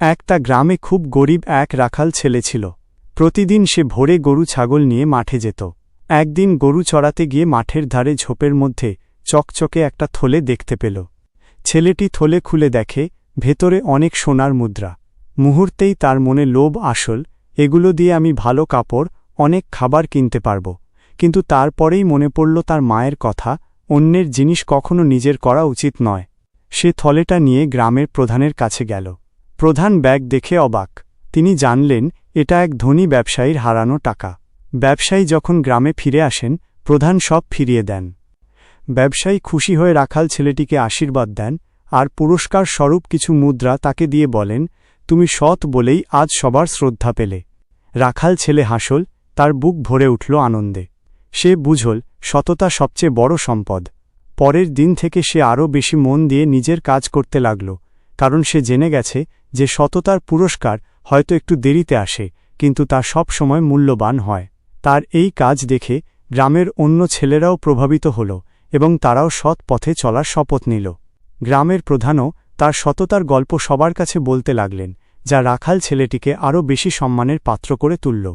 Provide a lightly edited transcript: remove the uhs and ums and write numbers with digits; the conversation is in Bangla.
একটা গ্রামে খুব গরিব এক রাখাল ছেলে ছিল। প্রতিদিন সে ভোরে গরু ছাগল নিয়ে মাঠে যেত। একদিন গরু চড়াতে গিয়ে মাঠের ধারে ঝোপের মধ্যে চকচকে একটা থলে দেখতে পেল। ছেলেটি থলে খুলে দেখে ভেতরে অনেক সোনার মুদ্রা। মুহূর্তেই তার মনে লোভ আসল, এগুলো দিয়ে আমি ভালো কাপড়, অনেক খাবার কিনতে পারব। কিন্তু তারপরেই মনে পড়ল তার মায়ের কথা, অন্যের জিনিস কখনো নিজের করা উচিত নয়। সে থলেটা নিয়ে গ্রামের প্রধানের কাছে গেল। প্রধান ব্যাগ দেখে অবাক। তিনি জানলেন এটা এক ধনী ব্যবসায়ীর হারানো টাকা। ব্যবসায়ী যখন গ্রামে ফিরে আসেন, প্রধান সব ফিরিয়ে দেন। ব্যবসায়ী খুশি হয়ে রাখাল ছেলেটিকে আশীর্বাদ দেন আর পুরস্কার স্বরূপ কিছু মুদ্রা তাকে দিয়ে বলেন, তুমি সৎ বলেই আজ সবার শ্রদ্ধা পেলে। রাখাল ছেলে হাসল, তার বুক ভরে উঠল আনন্দে। সে বুঝল সততা সবচেয়ে বড় সম্পদ। পরের দিন থেকে সে আরও বেশি মন দিয়ে নিজের কাজ করতে লাগল, কারণ সে জেনে গেছে যে সততার পুরস্কার হয়তো একটু দেরিতে আসে, কিন্তু তা সব সময় মূল্যবান হয়। তার এই কাজ দেখে গ্রামের অন্য ছেলেরাও প্রভাবিত হল এবং তারাও সৎ পথে চলার শপথ নিল। গ্রামের প্রধানও তার সততার গল্প সবার কাছে বলতে লাগলেন, যা রাখাল ছেলেটিকে আরও বেশি সম্মানের পাত্র করে তুলল।